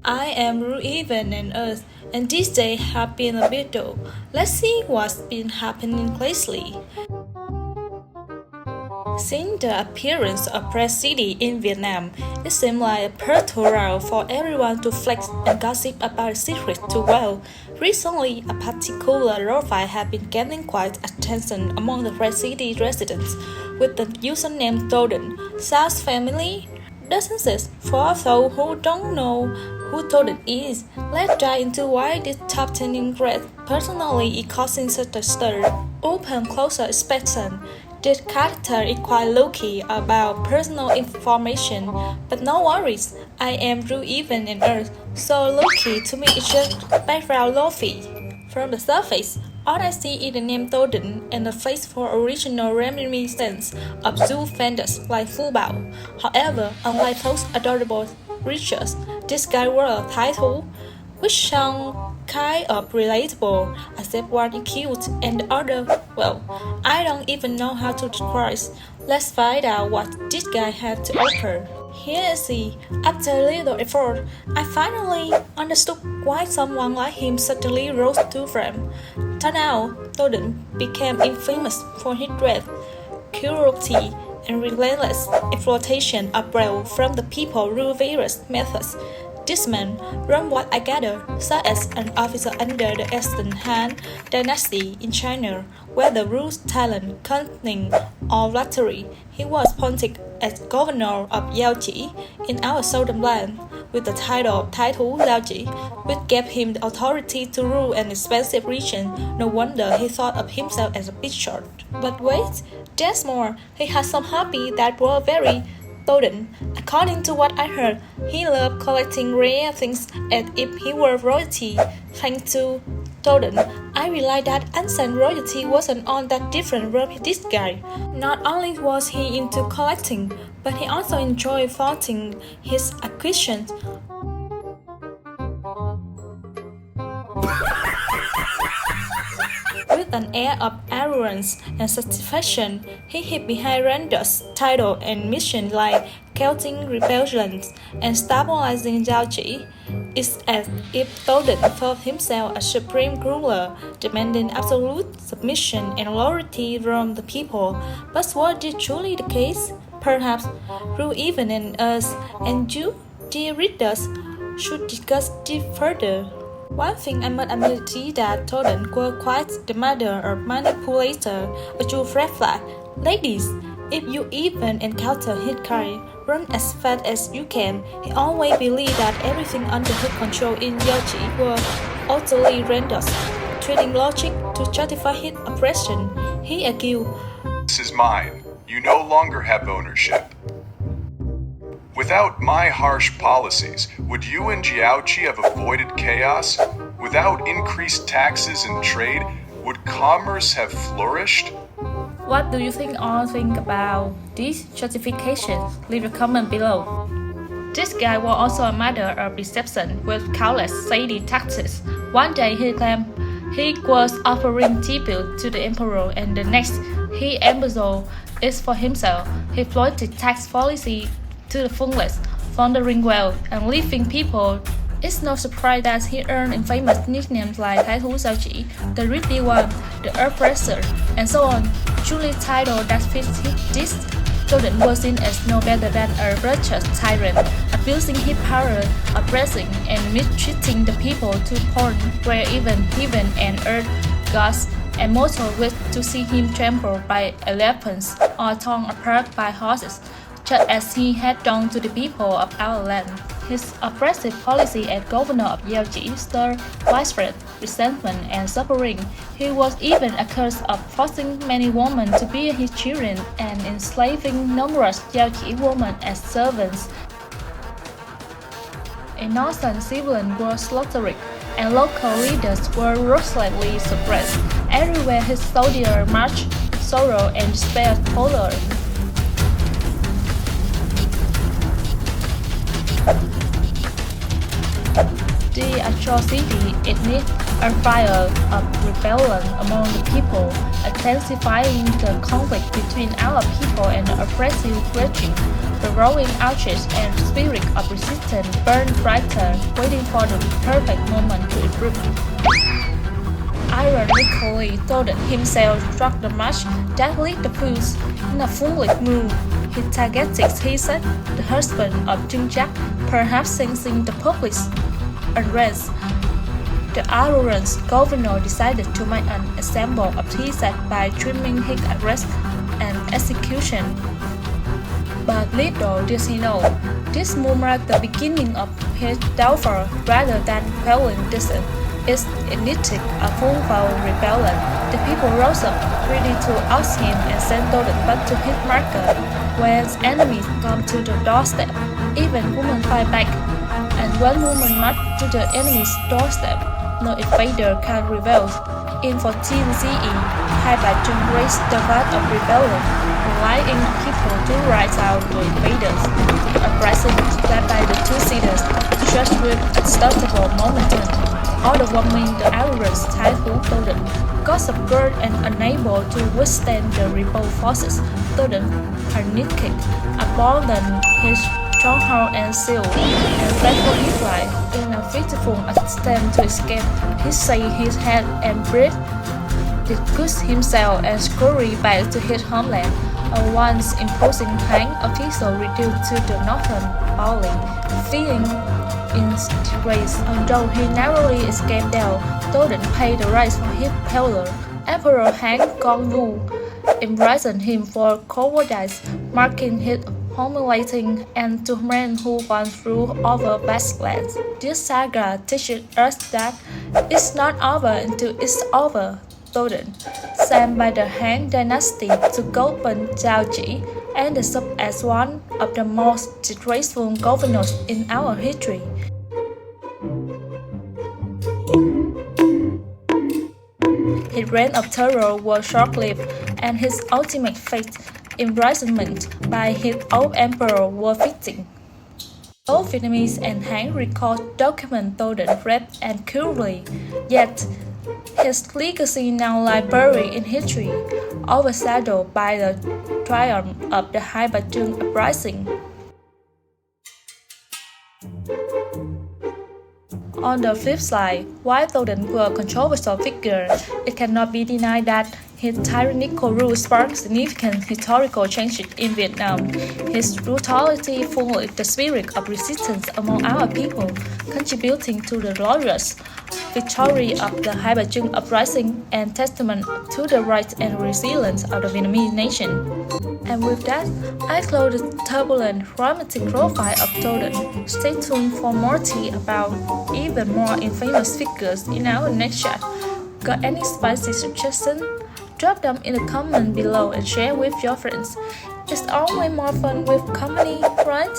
I am Ru Even and Earth, and these days have been a bit dull. Let's see what's been happening lately. Since the appearance of Press City in Vietnam, it seemed like a plethora for everyone to flex and gossip about a secret to well. Recently, a particular profile has been getting quite attention among the Press City residents, with the username Toden. Sounds familiar? Doesn't it? For those who don't know who Toden is, let's dive into why this top 10 red personally is causing such a stir. Open closer inspection. This character is quite low-key about personal information, but no worries, I am Ru Even and Earth, so low-key to me it's just background lofi. From the surface, all I see is the name Toden and the face for original reminiscence of zoo vendors like Phu Bao. However, unlike those adorable creatures, this guy wore a title, which sound kind of relatable, except one is cute and the other, well, I don't even know how to describe. Let's find out what this guy had to offer. Here is he. After a little effort, I finally understood why someone like him suddenly rose to fame. Turns out, Toden became infamous for his dread, cruelty, and relentless exploitation of wealth from the people through various methods. This man, from what I gather, served as an officer under the Eastern Han dynasty in China, whether rules, talent, cunning, or flattery. He was appointed as governor of Yaoji in our southern land, with the title Yaoji, which gave him the authority to rule an expansive region. No wonder he thought of himself as a big shot. But wait, there's more. He had some hobby that were very Toden. According to what I heard, he loved collecting rare things as if he were royalty. Thanks to Toden, I realized that ancient royalty wasn't all that different from this guy. Not only was he into collecting, but he also enjoyed flaunting his acquisitions. With an air of arrogance and satisfaction, he hid behind Randall's title and mission like quelling rebellions and stabilizing Yaoji. It's as if Toden thought himself a supreme ruler, demanding absolute submission and loyalty from the people. But was this truly the case? Perhaps Ru Even and us and you, dear readers, should discuss this further. One thing I must admit is that Toden was quite the mother or manipulator, a true red flag. Ladies, if you even encounter his kind, run as fast as you can. He always believed that everything under his control in Yaoji was utterly rendered, treating logic to justify his oppression. He argued, "This is mine. You no longer have ownership. Without my harsh policies, would you and Jiaoqi have avoided chaos? Without increased taxes and trade, would commerce have flourished?" What do you think about these justifications? Leave a comment below. This guy was also a matter of deception with countless shady tactics. One day he claimed he was offering tribute to the emperor, and the next he embezzled it for himself. He exploited tax policy to the fullest, laundering wealth and leaving people. It's no surprise that he earned infamous nicknames like Tai Tu Xiaoji, the Greedy One, the Oppressor, and so on. Truly title that fits this, Toden was seen as no better than a virtuous tyrant, abusing his power, oppressing and mistreating the people to the point where even heaven and earth, gods, and mortals wished to see him trampled by elephants or torn apart by horses, just as he had done to the people of our land. His oppressive policy as governor of Yaoji stirred widespread resentment and suffering. He was even accused of forcing many women to be his children and enslaving numerous Yaoji women as servants. A northern civilian were slaughtered, and local leaders were ruthlessly suppressed. Everywhere his soldiers marched, sorrow and despair followed. The atrocity ignited a fire of rebellion among the people, intensifying the conflict between our people and the oppressive regime. The roaring outrage and spirit of resistance burned brighter, waiting for the perfect moment to erupt. Ironically, Thoth himself struck the match that lit the fuse. In a foolish move, he targeted Hiset, the husband of Jinjak, perhaps sensing the public's unrest. The arrogant governor decided to make an example of Hiset by trimming his arrest and execution. But little did he know, this move marked the beginning of his downfall rather than quelling dissent. It ignited a full-blown rebellion. The people rose up, ready to oust him and send Thoth back to his marker. When enemies come to the doorstep, even women fight back. And when women march to the enemy's doorstep, no invader can rebel. In 14 CE, Haibajun raised the flag of rebellion, relying on people to rise out to invaders. The uprising led by the two-seaters, charged with unstoppable momentum, overwhelming the arrogant typhoon Thoth. Gods of God and unable to withstand the rebel forces, Thoth panicked, abandoned his stronghold and seal, and fled for his life. In a pitiful attempt to escape, he saved his head and breath, disguised himself and scurried back to his homeland. A once imposing Han official reduced to the northern valley, feeling in disgrace. Although he narrowly escaped death, Thoth paid the price for his failure. Emperor Han Gongwu imprisoned him for cowardice, marking his humiliating end to men who once ruled over vast lands. This saga teaches us that it's not over until it's over. Thoth, sent by the Han dynasty to govern Jiaoji, ended up as one of the most disgraceful governors in our history. His reign of terror was short-lived, and his ultimate fate, imprisonment by his old emperor, was fitting. Both Vietnamese and Han records document Thoth raped and cruelly, yet his legacy now lies buried in history, overshadowed by the triumph of the Haibajun uprising. On the flip side, while Thoth was a controversial figure, it cannot be denied that his tyrannical rule sparked significant historical changes in Vietnam. His brutality fueled the spirit of resistance among our people, contributing to the glorious victory of the Haibajun uprising and testament to the right and resilience of the Vietnamese nation. And with that, I close the turbulent, romantic profile of Thoth. Stay tuned for more tea about even more infamous figures in our next chat. Got any spicy suggestions? Drop them in the comment below and share with your friends. It's always more fun with company, right?